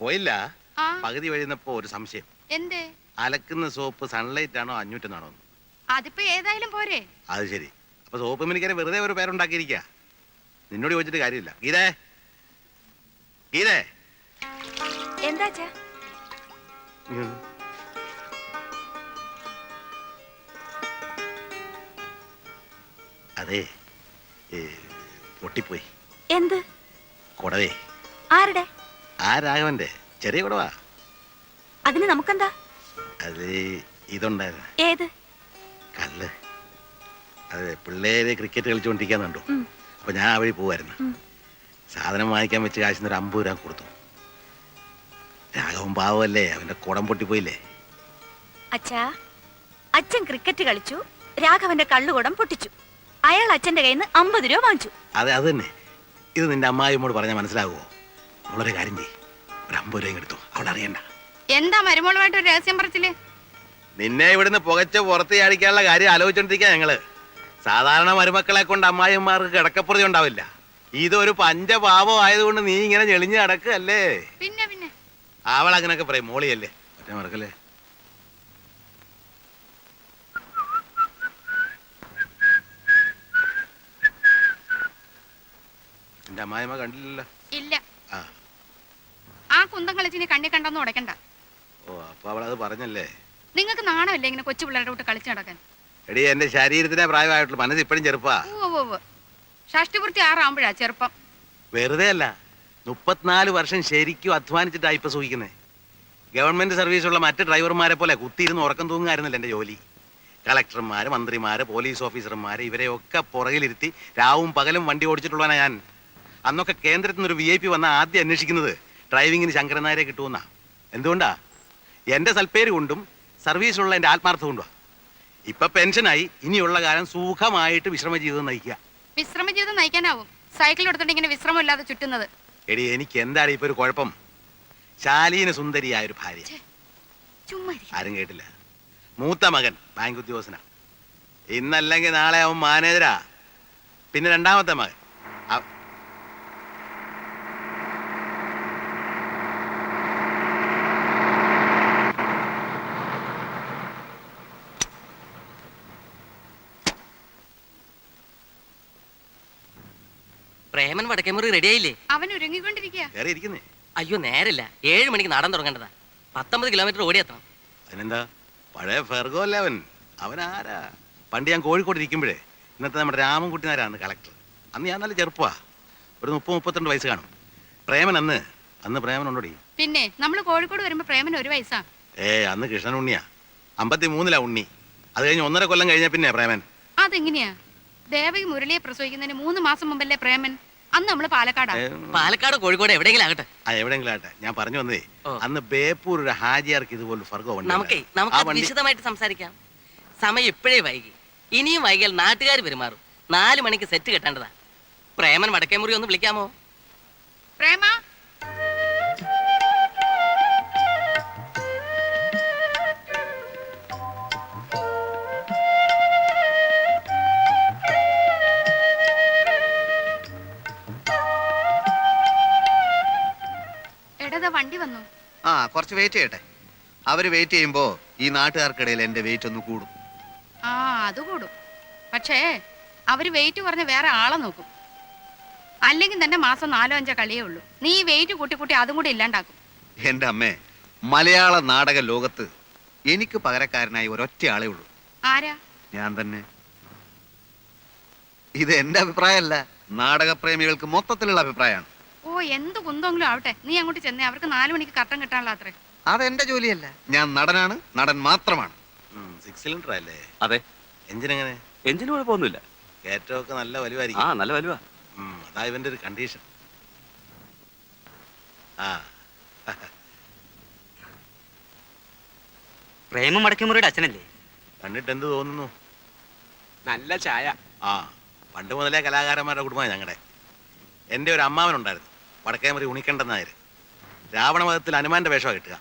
പോയില്ല. ആ പകുതി വഴിയുന്നപ്പോ ഒരു സംശയം. എന്തേ? അലക്കുന്ന സോപ്പ് സൺലൈറ്റ് ആണോ 500 അതിപ്പോ ഏതായാലും പോരെ. അത് ശരി. അപ്പൊ സോപ്പ് മിനിക്കാരെ വെറുതെ ഒരു പേരുണ്ടാക്കിയിരിക്ക. നിന്നോട് ചോദിച്ചിട്ട് കാര്യമില്ല. ഗീതേ, ഗീതേ, എന്താച്ചാ? അതെ, പൊട്ടിപ്പോയി. എന്ത്? കുടവേ. ആരുടെ? ആ രാഘവന്റെ ചെറിയ കുടവാ. അതിന് നമുക്കെന്താ? അത് ഇതുണ്ടായിരുന്നു. ഏത് കല്ല്? അതെ, പിള്ളേര് ക്രിക്കറ്റ് കളിച്ചുകൊണ്ടിരിക്കാന്ന് കണ്ടു. അപ്പൊ ഞാൻ ആ വഴി പോവായിരുന്നു. സാധനം വാങ്ങിക്കാൻ വെച്ച് കാശിന് ഒരു 50 രൂപ കൊടുത്തു. രാഘവൻ പാവല്ലേ, അവന്റെ കുടം പൊട്ടിപ്പോയില്ലേ. അച്ഛാ, അച്ഛൻ ക്രിക്കറ്റ് കളിച്ചു, രാഘവന്റെ കള്ളുകുടം പൊട്ടിച്ചു. അയാൾ അച്ഛന്റെ കയ്യിൽ നിന്ന് 50 രൂപ വാങ്ങിച്ചു. അതെ, അത് തന്നെ. ഇത് നിന്റെ അമ്മായിയോട് പറഞ്ഞാൽ മനസ്സിലാകുമോ? അവളൊരു കാര്യം ചെയ്യ്, ഒരു 50 രൂപ എടുത്തു. അവളെ അറിയണ്ട. എന്താ മരുമോളുമായിട്ട് ഒരു രഹസ്യം പറച്ചില്? നിന്നെ ഇവിടുന്ന് പുകച്ച് പുറത്ത് ചാടിക്കാനുള്ള കാര്യം ആലോചിച്ചോണ്ടിരിക്കാ ഞങ്ങള്. സാധാരണ മരുമക്കളെ കൊണ്ട് അമ്മായിമാർക്ക് കിടക്കപ്പുറതി ഉണ്ടാവില്ല. ഇതൊരു പഞ്ചപാപം ആയതുകൊണ്ട് നീ ഇങ്ങനെ ഞെളിഞ്ഞ് നടക്കല്ലേ. പിന്നെ പിന്നെ അവൾ അങ്ങനൊക്കെ പറയും. മോളിയല്ലേ, ഒറ്റ മറക്കല്ലേ. എന്റെ അമ്മായിമ്മ കണ്ടില്ലല്ലോ. ഇല്ല. ആ ആ കുന്തം കളിച്ചിനി കണ്ണി കണ്ടെന്ന് ഉടക്കണ്ട. ഓ, അപ്പൊ അവളത് പറഞ്ഞല്ലേ. നിങ്ങൾക്ക് നാണമല്ലേ ഇങ്ങനെ കൊച്ചു പിള്ളേരുടെ കൂട്ട് കളിച്ചു നടക്കാൻ? എടി, എന്റെ ശരീരത്തിനെ പ്രായമായിട്ടുള്ളൂ, മനസ്സ് ഇപ്പഴും ചെറുപ്പാ. ഷഷ്ടിപൂർത്തി 6 ആവുമ്പോഴാ ചെറുപ്പം. വെറുതെ അല്ല, 34 വർഷം ശരിക്കും അധ്വാനിച്ചിട്ടാ ഇപ്പൊ സൂഹിക്കുന്നേ. ഗവൺമെന്റ് സർവീസുള്ള മറ്റ് ഡ്രൈവർമാരെ പോലെ കുത്തിയിരുന്ന് ഉറക്കം തൂങ്ങായിരുന്നല്ലോ എന്റെ ജോലി. കളക്ടർമാര്, മന്ത്രിമാര്, പോലീസ് ഓഫീസർമാര്, ഇവരെയൊക്കെ പുറകിലിരുത്തി രാവും പകലും വണ്ടി ഓടിച്ചിട്ടുള്ളവനാ ഞാൻ. അന്നൊക്കെ കേന്ദ്രത്തിൽ നിന്നൊരു VIP വന്നാൽ ആദ്യം അന്വേഷിക്കുന്നത് ഡ്രൈവിങ്ങിന് ശങ്കരൻ നായരെ കിട്ടുമെന്നാ. എന്തുകൊണ്ടാ? എന്റെ സൽപ്പേര് കൊണ്ടും സർവീസിലുള്ള എന്റെ ആത്മാർത്ഥം കൊണ്ടുവാ. ഇപ്പൊ പെൻഷനായി, ഇനിയുള്ള കാലം സുഖമായിട്ട് വിശ്രമ ജീവിതം നയിക്കുക. വിശ്രമ ജീവിതം നയിക്കാനാവും സൈക്കിൾ എടുത്തോണ്ട് ഇങ്ങനെ വിശ്രമമില്ലാതെ ചുറ്റുന്നത്? എടി, എനിക്ക് എന്താണ് ഇപ്പൊ ഒരു കുഴപ്പം? ശാലീന സുന്ദരിയായ ഒരു ഭാര്യ. ആരും കേട്ടില്ല. മൂത്ത മകൻ ബാങ്ക് ഉദ്യോഗസ്ഥനാ. ഇന്നല്ലെങ്കിൽ നാളെ അവൻ മാനേജരാ. പിന്നെ രണ്ടാമത്തെ മകൻ പ്രേമൻ വടക്കേമുറി റെഡി ആയില്ലേ? അവൻ ഒരുങ്ങിക്കൊണ്ടിരിക്കുക. അയ്യോ, നേരില്ല. 7 മണിക്ക് നടൻ തുടങ്ങേണ്ടതാ. 19 കിലോമീറ്റർ ഓടിയെത്തണം. അതിനെന്താ, പഴയ ഫെർഗോ അല്ലേ അവൻ. അവൻ ആരാ? പണ്ട് ഞാൻ കോഴിക്കോട് ഇരിക്കുമ്പോഴേ ഇന്നത്തെ നമ്മുടെ രാമൻകുട്ടി നായരാണ് കളക്ടർ. അന്ന് ഞാൻ നല്ല ചെറുപ്പമാ, ഒരു 30-32 വയസ്സ് കാണും. പ്രേമൻ അന്ന് പ്രേമൻ ഉണ്ടോടി? പിന്നെ നമ്മൾ കോഴിക്കോട് വരുമ്പോ പ്രേമൻ 1 വയസ്സാ. അന്ന് കൃഷ്ണൻ ഉണ്ണിയാ. 53 ഉണ്ണി. അത് കഴിഞ്ഞ് 1.5 കൊല്ലം കഴിഞ്ഞ പിന്നെ പ്രേമൻ. അതെങ്ങനെയാ? ദേവകി മുരളിയെ പ്രസവിക്കുന്നതിന് 3 മാസം മുമ്പല്ലേ പ്രേമൻ? അന്ന് നമ്മള് പാലക്കാടാ. പാലക്കാട് കോഴിക്കോട് എവിടെയെങ്കിലും ആകട്ടെ. എവിടെയെങ്കിലും ആട്ടെ. ഞാൻ പറഞ്ഞു വന്നേ, അന്ന് ബേപ്പൂർ ഒരു ഹാജിയാർക്ക് ഇതുപോലെ ഫർഗോ നമുക്ക് വിശദമായിട്ട് സംസാരിക്കാം. സമയം ഇപ്പോഴേ വൈകി. ഇനിയും വൈകിയാൽ നാട്ടുകാർ പെരുമാറും. 4 മണിക്ക് സെറ്റ് കെട്ടേണ്ടതാ. പ്രേമൻ വടക്കേമുറി ഒന്ന് വിളിക്കാമോ? പ്രേമ, വണ്ടി വന്നു. കുറച്ച് വെയിറ്റ് ചെയ്യട്ടെ. അവര് വെയിറ്റ് ചെയ്യുമ്പോ ഈ നാട്ടുകാർക്കിടയിൽ എന്റെ വെയിറ്റ് ഒന്ന് കൂടും. അത് കൂടും. പക്ഷേ അവര് വെയിറ്റ് പറഞ്ഞ് വേറെ ആളെ നോക്കും. അല്ലെങ്കിൽ തന്നെ മാസം 4-5 കളിയേ ഉള്ളൂ. നീ വെയിറ്റ് കൂട്ടി അതും കൂടി ഇല്ലാണ്ടാക്കും. എന്റെ അമ്മേ, മലയാള നാടക ലോകത്ത് എനിക്ക് പകരക്കാരനായി ഒരൊറ്റ ആളേ ഉള്ളൂ. ആരാ? ഞാൻ തന്നെ. ഇത് എന്റെ അഭിപ്രായമല്ല, നാടകപ്രേമികൾക്ക് മൊത്തത്തിലുള്ള അഭിപ്രായമാണ്. എന്ത് കുന്തെങ്കിലും ആവട്ടെ, നീ അങ്ങോട്ട് ചെന്നേ. അവർക്ക് 4 മണിക്ക് കട്ടൻ കിട്ടാനുള്ള അത്രേ. അതെന്റെ ജോലിയല്ല. ഞാൻ നടനാണ്, നടൻ മാത്രമാണ്. 6 സിലിണ്ടർ അല്ലേ? അതെ. എഞ്ചിൻ എങ്ങനെ? എഞ്ചിന് കുഴപ്പമൊന്നുമില്ല. കയറ്റമൊക്കെ നല്ല വലുവായിരിക്കും. നല്ല വലുവാ. അതാ ഇവന്റെ ഒരു കണ്ടീഷൻ. പ്രേമം വടക്കേമുറിയുടെ അച്ഛനല്ലേ? കണ്ടിട്ട് എന്ത് തോന്നുന്നു? നല്ല ചായ. പണ്ട് മുതലേ കലാകാരന്മാരുടെ കുടുംബമാണ് ഞങ്ങളുടെ. എൻ്റെ ഒരു അമ്മാവനുണ്ടായിരുന്നു, വടക്കേമുറി ഉണിക്കണ്ടൻ നായർ. രാവണവധത്തിൽ ഹനുമാന്റെ വേഷമാണ് കിട്ടുക.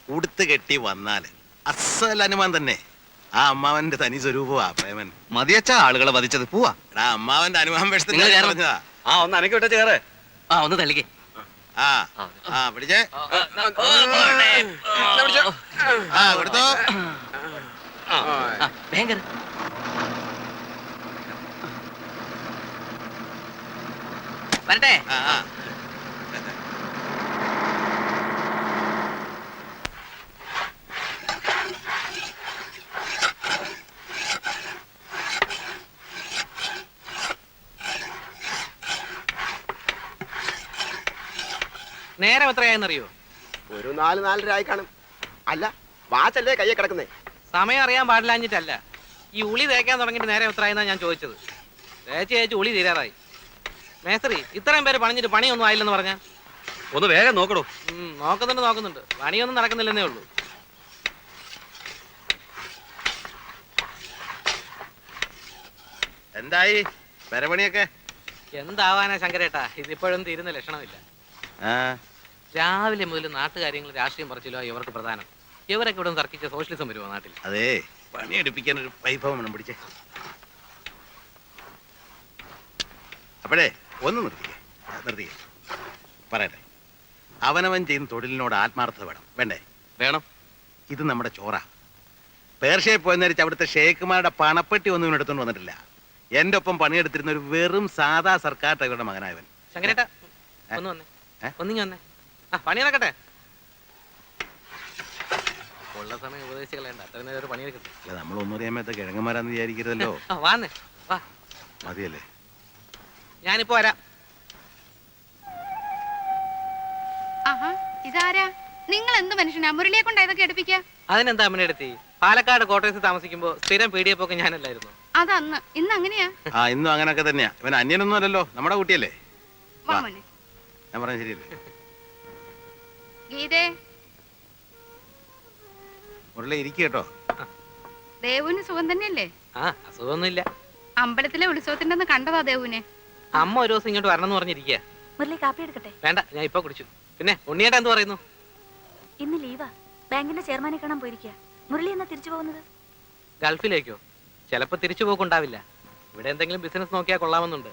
ഉടുത്ത് കെട്ടി വന്നാൽ അസൽ ഹനുമാൻ തന്നെ. ആ അമ്മാവന്റെ തനി സ്വരൂപമാ പ്രേമൻ. മതിയച്ച ആളുകളെ വധിച്ചത്. പോവാ. അമ്മാവന്റെ ഹനുമാൻ വേഷത്തിൽ ഒന്ന് അനക്കി വിട്ട ചേറ്. ഒന്ന് തള്ളിക്കേ. ആ ആ പിടിച്ചേ ആ കൊടുത്തോ ഭയങ്കര വരട്ടെ. ആ ആ നേരം എത്രയായെന്നറിയോ? ഒരു 4-4:30 ആയി കാണും. അല്ല, വാച്ചല്ലേ കയ്യെ കിടക്കുന്നേ. സമയം അറിയാൻ പാടില്ലാഞ്ഞിട്ടല്ല. ഈ ഉളി തേക്കാൻ തുടങ്ങിയിട്ട് നേരം എത്രയായെന്നാ ഞാൻ ചോദിച്ചത്. തേച്ച് ഉളി തീരാറായി. മേസ്ത്രി, ഇത്രയും പേര് പണിഞ്ഞിട്ട് പണിയൊന്നും ആയില്ലെന്ന് പറഞ്ഞാ? ഒന്ന് വേഗം നോക്കണോ. നോക്കുന്നുണ്ട്. പണിയൊന്നും നടക്കുന്നില്ലെന്നേ ഉള്ളൂ. എന്തായി പെരപണിയൊക്കെ? എന്താവാനാ ശങ്കരേട്ടാ, ഇതിപ്പോഴൊന്നും തീരുന്ന ലക്ഷണമില്ല. ആ രാവിലെ മുതൽ നാട്ടുകാര്യങ്ങൾ രാഷ്ട്രീയം പറിച്ചില്ലോ ഇവർക്ക് പ്രധാനം. ഇവരൊക്കെ ഇവിടെ തർക്കിച്ച സോഷ്യലിസം വരുമോ നാട്ടിൽ? അതേ പണിയെടുപ്പിക്കാൻ ഒരു വൈഭവം വേണം. പിടിച്ചേ. അപ്പോഴേ ഒന്ന് നിർത്തിക്കേ. പറയട്ടെ, അവനവൻ ചെയ്യുന്ന തൊഴിലിനോട് ആത്മാർത്ഥത വേണ്ടേ? വേണം. ഇത് നമ്മുടെ ചോറ. പേർഷ്യയിൽ പോയെന്നരിച്ച് അവിടുത്തെ ഷേഖുമാരുടെ പണപ്പെട്ടി ഒന്നും ഇവനെടുത്തോണ്ട് വന്നിട്ടില്ല. എന്റെ ഒപ്പം പണിയെടുത്തിരുന്ന ഒരു വെറും സാധാ സർക്കാർ ഡ്രൈവറുടെ മകനായവൻ. ശങ്കരേട്ടാ, ഒന്ന് വന്നേ. ഒന്നിങ്ങി വന്നേ. പണി നടക്കട്ടെ. ഉള്ള സമയം ഉപദേശിച്ച് കളയണ്ട. അത്ര നേരം ഒരു പണിയെടുക്കട്ടെ. അല്ല, നമ്മളൊന്നും അറിയാമത്തെ കിഴങ്ങന്മാരാന്ന് വിചാരിക്കരുതല്ലോ. വാന്നേ, വാ. മതിയല്ലേ? ഞാനിപ്പോ വരാം. ആഹാ, ഇതാരാ? നിങ്ങൾ എന്ത് മനുഷ്യനാ? മുരളിയെ കൊണ്ട് ഇതൊക്കെ എടുപ്പിക്ക? അതിനെന്താ അമ്മനെടുത്തി? പാലക്കാട് കോട്ടയത്ത് താമസിക്കുമ്പോ സ്ഥിരം പീഡിയപ്പൊക്കെ ഞാനല്ലായിരുന്നു. അതന്ന്. ഇന്ന് അങ്ങനെയാ? ആ, ഇന്നും അങ്ങനൊക്കെ തന്നെയാ. ഇവൻ അന്യനൊന്നും അല്ലല്ലോ, നമ്മുടെ കുട്ടിയല്ലേ. വാ മോനെ. ഞാൻ പറഞ്ഞ ശരിയല്ലേ? ഗീതേ, മുരളി ഇരിക്കുക കേട്ടോ. ദേവുവിന് സുഖം തന്നെയല്ലേ? അസുഖമൊന്നുമില്ല. അമ്പലത്തിലെ ഉത്സവത്തിന്റെ അന്ന് കണ്ടതാ ദേവുവിനെ. അമ്മ ഒരു ദിവസം ഇങ്ങോട്ട് വരണം എന്ന് പറഞ്ഞിരിക്കുക. മുരളി കാപ്പി എടുക്കട്ടെ? വേണ്ട, ഞാൻ ഇപ്പൊ കുടിച്ചു. പിന്നെ ഉണ്ണിയേട്ടാ എന്ത് പറയുന്നു? ഇന്ന് ലീവാ. ബാങ്കിന്റെ ചെയർമാനെ കാണാൻ പോയിരിക്കുക. മുരളി എന്നാ തിരിച്ചു പോകുന്നത്? ഗൾഫിലേക്കോ? ചിലപ്പോ തിരിച്ചു പോക്കുണ്ടാവില്ല. ഇവിടെ എന്തെങ്കിലും ബിസിനസ് നോക്കിയാൽ കൊള്ളാമെന്നുണ്ട്.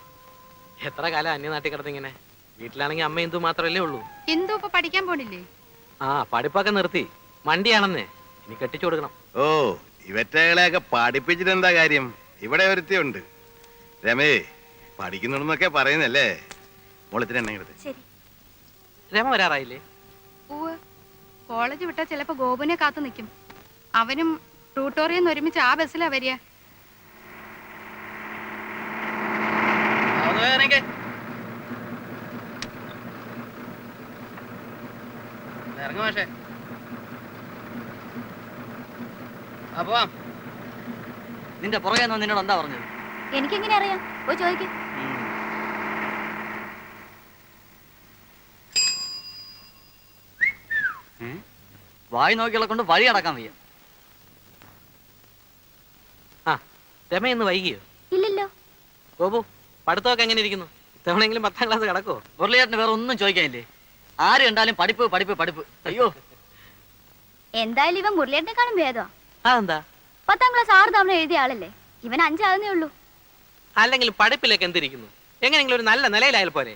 എത്ര കാലം അന്യനാട്ടിൽ കിടന്നിങ്ങനെ. വീട്ടിലാണെങ്കിൽ അമ്മ ഇന്ദു മാത്രമല്ലേ ഉള്ളൂ. ഇന്ദു ഇപ്പൊ പഠിക്കാൻ പോണില്ലേ? പഠിപ്പൊക്കെ നിർത്തി. മണ്ടിയാണെന്നേ. ഇനി കെട്ടിച്ചു കൊടുക്കണം. ഓ, ഇവറ്റകളെയൊക്കെ പഠിപ്പിച്ചിട്ട് എന്താ കാര്യം? ഇവിടെ ഒരുത്തിയുണ്ട്, രമേ, പഠിക്കുന്നുണ്ടെന്നൊക്കെ പറയുന്നല്ലേ. മോളത്തിന് എണ്ണ എടുത്ത്. ശരി. രമ വരാറായില്ലേ? പൂവ് കോളേജ് വിട്ടാ ചിലപ്പോ ഗോപുനെ കാത്തു നിൽക്കും. അവനും ട്യൂട്ടോറിയെന്ന് ഒരുമിച്ച് ആ ബസ്സിലാ വരിക. ഇറങ്ങ മാഷേ. അപ്പൊ നിന്റെ പുറകെ നിന്നോട് എന്താ പറഞ്ഞത്? എനിക്കെങ്ങനെ അറിയാം? പോയി ചോദിക്കും. വായി നോക്കികളെ കൊണ്ട് വഴി അടക്കാൻ വയ്യ. രമ ഇന്ന് വൈകിയോ? ഇല്ലല്ലോ. ഗോപു, പഠിത്തമൊക്കെ എങ്ങനെ ഇരിക്കുന്നു? ഇത്തവണെങ്കിലും 10ാം ക്ലാസ് കിടക്കോ? മുരളിയേട്ടന് വേറെ ഒന്നും ചോദിക്കാനില്ലേ? ആര് കണ്ടാലും പഠിപ്പ് പഠിപ്പ് പഠിപ്പ്. അയ്യോ, എന്തായാലും ഇവൻ മുരളിയേട്ടനെക്കാളും ഭേദമാ. അതെന്താ? 10ാം ക്ലാസ് 6 തവണ എഴുതിയ ആളല്ലേ. ഇവൻ 5 ആകുന്നേ ഉള്ളൂ. അല്ലെങ്കിൽ പഠിപ്പിലേക്ക് എന്തിരിക്കുന്നു? എങ്ങനെയെങ്കിലും ഒരു നല്ല നിലയിലായാൽ പോരെ?